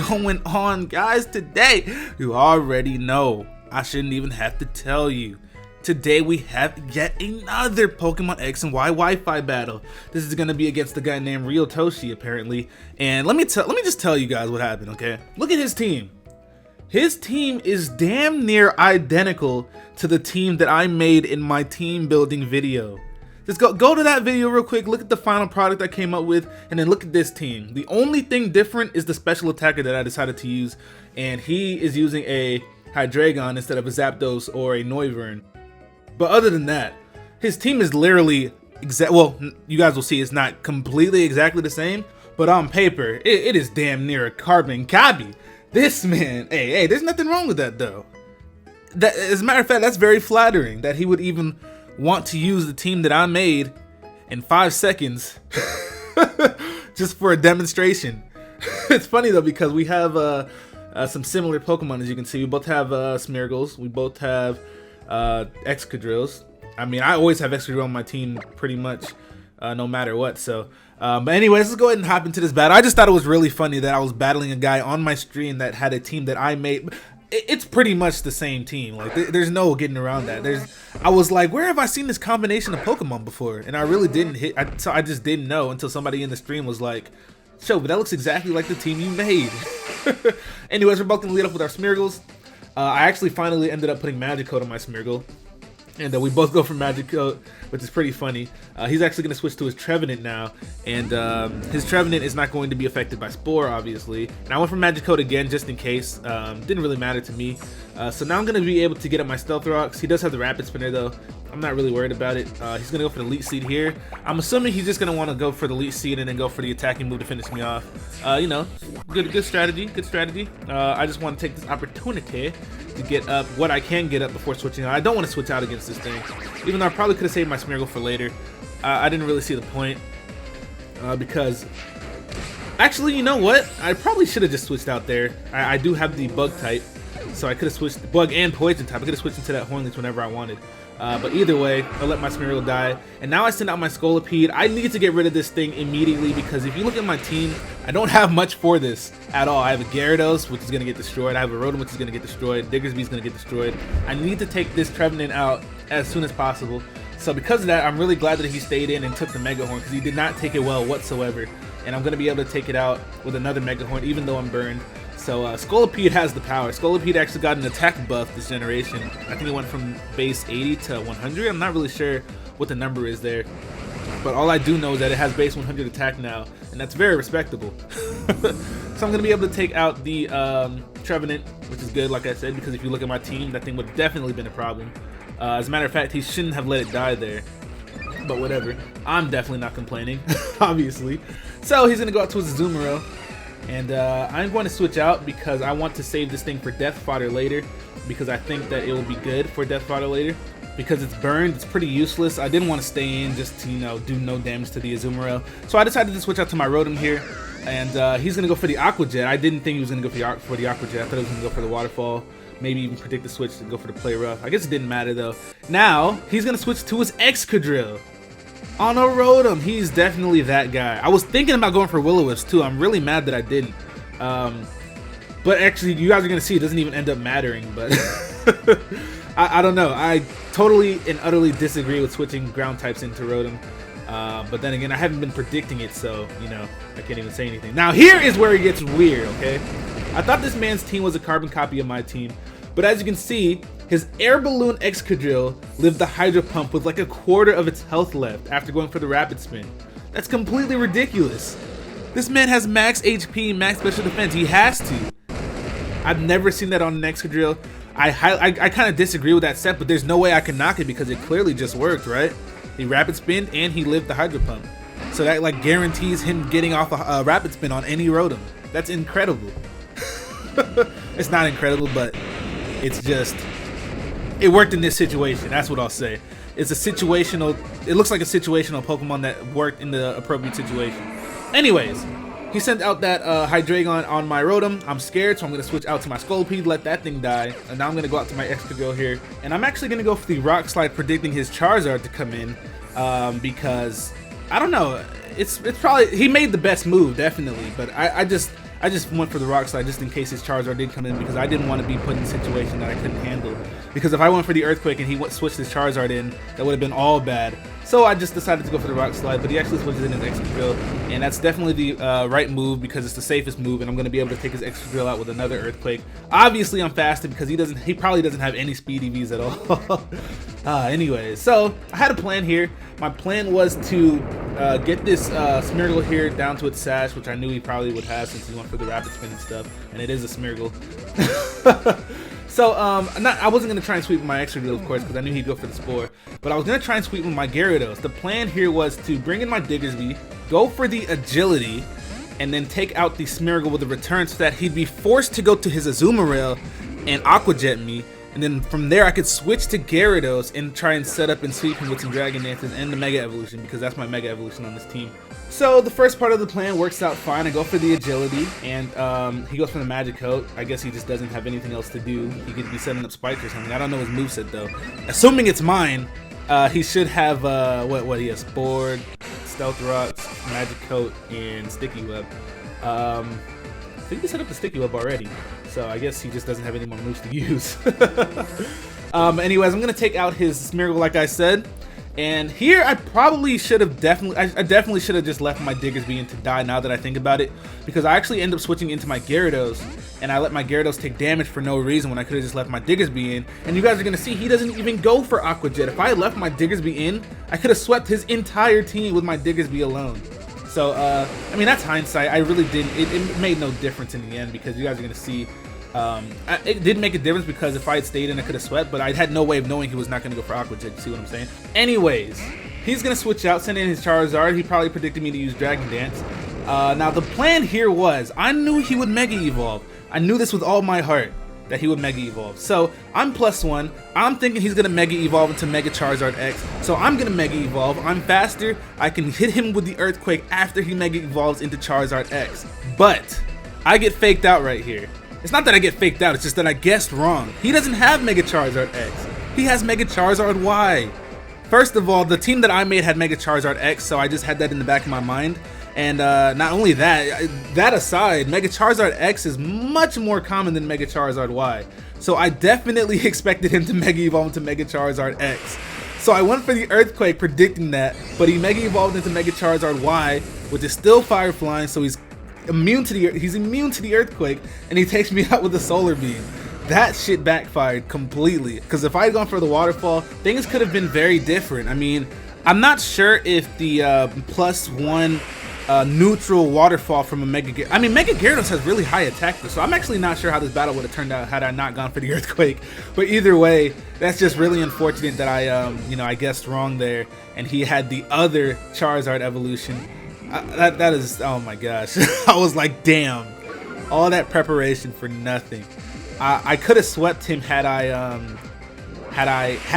going on, guys? Today, you already know. I shouldn't even have to tell you. Today we have yet another Pokemon X and Y Wi-Fi battle. This is gonna be against the guy named Ryutoshi, apparently. And let me just tell you guys what happened, okay? Look at his team. His team is damn near identical to the team that I made in my team building video. Just go to that video real quick, look at the final product I came up with, and then look at this team. The only thing different is the special attacker that I decided to use, and he is using a Hydreigon instead of a Zapdos or a Noivern. But other than that, his team is literally well, you guys will see it's not completely exactly the same, but on paper, it is damn near a carbon copy. This man, hey, there's nothing wrong with that though. As a matter of fact, that's very flattering that he would even want to use the team that I made in 5 seconds just for a demonstration. It's funny though because we have some similar Pokemon, as you can see. We both have Smeargles, we both have Excadrills. I mean, I always have Excadrill on my team pretty much no matter what. So but anyways, let's go ahead and hop into this battle. I just thought it was really funny that I was battling a guy on my stream that had a team that I made. It's pretty much the same team. Like there's no getting around that. I was like, where have I seen this combination of Pokemon before? And I really didn't so I just didn't know until somebody in the stream was like, "Show, but that looks exactly like the team you made." Anyways, we're both gonna lead off with our Smeargles. I actually finally ended up putting Magic Coat on my Smeargle, and we both go for Magic Coat, which is pretty funny. He's actually going to switch to his Trevenant now, and his Trevenant is not going to be affected by Spore, obviously. And I went for Magic Coat again, just in case. Didn't really matter to me. So now I'm going to be able to get up my Stealth Rocks. He does have the Rapid Spinner, though. I'm not really worried about it. He's going to go for the Leech Seed here. I'm assuming he's just going to want to go for the Leech Seed and then go for the attacking move to finish me off. You know, good strategy, good strategy. I just want to take this opportunity to get up what I can get up before switching out. I don't want to switch out against this thing, even though I probably could have saved my Smeargle for later. I didn't really see the point because actually, you know what? I probably should have just switched out there. I do have the Bug type, so I could have switched Bug and Poison type. I could have switched into that Hornleech whenever I wanted. But either way, I'll let my Smeargle die. And now I send out my Scolipede. I need to get rid of this thing immediately because if you look at my team, I don't have much for this at all. I have a Gyarados, which is going to get destroyed. I have a Rotom, which is going to get destroyed. Diggersby is going to get destroyed. I need to take this Trevenant out as soon as possible. So because of that, I'm really glad that he stayed in and took the Mega Horn because he did not take it well whatsoever. And I'm going to be able to take it out with another Mega Horn even though I'm burned. So Scolipede has the power. Scolipede actually got an attack buff this generation. I think it went from base 80 to 100. I'm not really sure what the number is there. But all I do know is that it has base 100 attack now, and that's very respectable. So I'm going to be able to take out the Trevenant, which is good, like I said, because if you look at my team, that thing would have definitely been a problem. As a matter of fact, he shouldn't have let it die there. But whatever. I'm definitely not complaining, obviously. So he's going to go out to his Azumarill. And I'm going to switch out because I want to save this thing for Death Fodder later, because I think that it will be good for Death Fodder later. Because it's burned, it's pretty useless. I didn't want to stay in just to, you know, do no damage to the Azumarill. So I decided to switch out to my Rotom here. And he's going to go for the Aqua Jet. I didn't think he was going to go for the Aqua Jet. I thought he was going to go for the Waterfall. Maybe even predict the switch to go for the Play Rough. I guess it didn't matter though. Now, he's going to switch to his Excadrill. On a Rotom, he's definitely that guy. I was thinking about going for Will-O-Wisp too. I'm really mad that I didn't. But actually, you guys are gonna see it doesn't even end up mattering. But I don't know. I totally and utterly disagree with switching ground types into Rotom. But then again, I haven't been predicting it, so you know I can't even say anything. Now here is where it gets weird. Okay, I thought this man's team was a carbon copy of my team, but as you can see, his Air Balloon Excadrill lived the Hydro Pump with like a quarter of its health left after going for the Rapid Spin. That's completely ridiculous. This man has max HP, max special defense. He has to. I've never seen that on an Excadrill. I kind of disagree with that set, but there's no way I can knock it because it clearly just worked, right? He Rapid Spin and he lived the Hydro Pump. So that like guarantees him getting off a Rapid Spin on any Rotom. That's incredible. It's not incredible, but it's just... it worked in this situation, that's what I'll say. It's a situational, it looks like a situational Pokemon that worked in the appropriate situation. Anyways, he sent out that Hydreigon on my Rotom. I'm scared, so I'm going to switch out to my Scolipede, let that thing die. And now I'm going to go out to my Excadrill here. And I'm actually going to go for the Rock Slide, predicting his Charizard to come in. Because, I don't know, it's probably, he made the best move, definitely. But I I just went for the Rock Slide just in case his Charizard did come in, because I didn't want to be put in a situation that I couldn't handle. Because if I went for the Earthquake and he switched his Charizard in, that would have been all bad. So I just decided to go for the Rock Slide, but he actually switches in his Excadrill, and that's definitely the right move because it's the safest move, and I'm going to be able to take his Excadrill out with another Earthquake. Obviously, I'm faster because he probably doesn't have any speed EVs at all. Anyways, so I had a plan here. My plan was to get this Smeargle here down to its sash, which I knew he probably would have since he went for the Rapid Spin and stuff, and it is a Smeargle. So, I wasn't going to try and sweep with my Excadrill, of course, because I knew he'd go for the Spore, but I was going to try and sweep with my Gyarados. The plan here was to bring in my Diggersby, go for the Agility, and then take out the Smeargle with a return so that he'd be forced to go to his Azumarill and Aqua Jet me, and then from there I could switch to Gyarados and try and set up and sweep him with some Dragon Dances and the Mega Evolution, because that's my Mega Evolution on this team. So the first part of the plan works out fine. I go for the Agility, and he goes for the Magic Coat. I guess he just doesn't have anything else to do. He could be setting up spikes or something. I don't know his moveset though. Assuming it's mine, he should have what he has: Spore, Stealth Rocks, Magic Coat, and Sticky Web. I think he set up the Sticky Web already, so I guess he just doesn't have any more moves to use. Anyways, I'm gonna take out his Smeargle like I said. And here I probably should have I definitely should have just left my Diggersby in to die now that I think about it, because I actually end up switching into my Gyarados, and I let my Gyarados take damage for no reason when I could have just left my Diggersby in. And you guys are gonna see he doesn't even go for Aqua Jet. If I had left my Diggersby in, I could have swept his entire team with my Diggersby alone. So I mean, that's hindsight. I really didn't. It made no difference in the end, because you guys are gonna see. It did make a difference because if I had stayed in, I could have swept, but I had no way of knowing he was not going to go for Aqua Jet. You see what I'm saying? Anyways, he's going to switch out, send in his Charizard. He probably predicted me to use Dragon Dance. Now, the plan here was, I knew he would Mega Evolve. I knew this with all my heart, that he would Mega Evolve. So, I'm +1. I'm thinking he's going to Mega Evolve into Mega Charizard X. So, I'm going to Mega Evolve. I'm faster. I can hit him with the Earthquake after he Mega Evolves into Charizard X. But, I get faked out right here. It's not that I get faked out, it's just that I guessed wrong. He doesn't have Mega Charizard X. He has Mega Charizard Y. First of all, the team that I made had Mega Charizard X, so I just had that in the back of my mind. And not only that, that aside, Mega Charizard X is much more common than Mega Charizard Y. So I definitely expected him to Mega Evolve into Mega Charizard X. So I went for the Earthquake predicting that, but he Mega Evolved into Mega Charizard Y, which is still Fire Flying, so he's immune to the Earthquake, and he takes me out with the Solar Beam. That shit backfired completely, because if I had gone for the Waterfall, things could have been very different. I mean, I'm not sure if the +1 neutral Waterfall from a Mega Gyarados, I mean, Mega Gyarados has really high attack though, so I'm actually not sure how this battle would have turned out had I not gone for the Earthquake. But either way, that's just really unfortunate that I guessed wrong there, and he had the other Charizard evolution. That is, oh my gosh. I was like, damn, all that preparation for nothing. I could have swept him had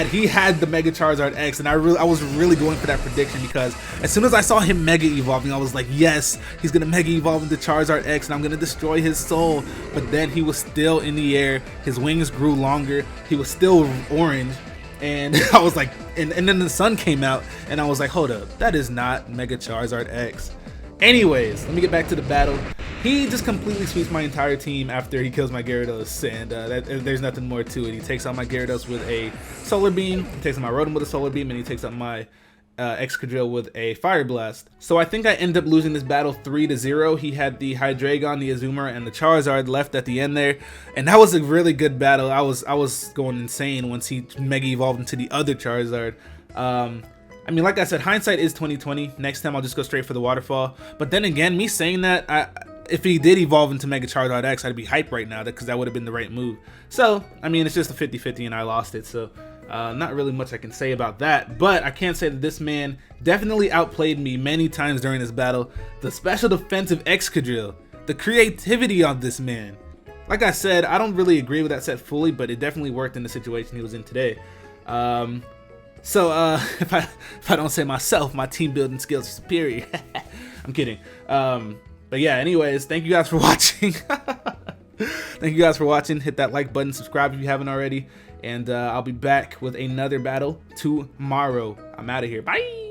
he had the Mega Charizard X, and I was really going for that prediction, because as soon as I saw him Mega Evolving, I was like, yes, he's gonna Mega Evolve into Charizard X, and I'm gonna destroy his soul. But then he was still in the air, his wings grew longer, he was still orange. And I was like, and then the sun came out, and I was like, hold up, that is not Mega Charizard X. Anyways, let me get back to the battle. He just completely sweeps my entire team after he kills my Gyarados, and there's nothing more to it. He takes out my Gyarados with a Solar Beam, he takes out my Rotom with a Solar Beam, and he takes out my Excadrill with a Fire Blast. So I think I end up losing this battle 3-0. He had the Hydreigon, the Azumarill, and the Charizard left at the end there, and that was a really good battle. I was going insane once he Mega Evolved into the other Charizard. I mean, like I said, hindsight is 20/20. Next time I'll just go straight for the Waterfall. But then again, me saying that, if he did evolve into Mega Charizard X, I'd be hyped right now, because that would have been the right move. So, I mean, it's just a 50-50 and I lost it, so not really much I can say about that. But I can say that this man definitely outplayed me many times during this battle. The special defensive Excadrill, the creativity of this man. Like I said, I don't really agree with that set fully, but it definitely worked in the situation he was in today. So if I don't say myself, my team building skills are superior. I'm kidding. But yeah, anyways, thank you guys for watching. Thank you guys for watching. Hit that like button, subscribe if you haven't already, and I'll be back with another battle tomorrow. I'm out of here. Bye.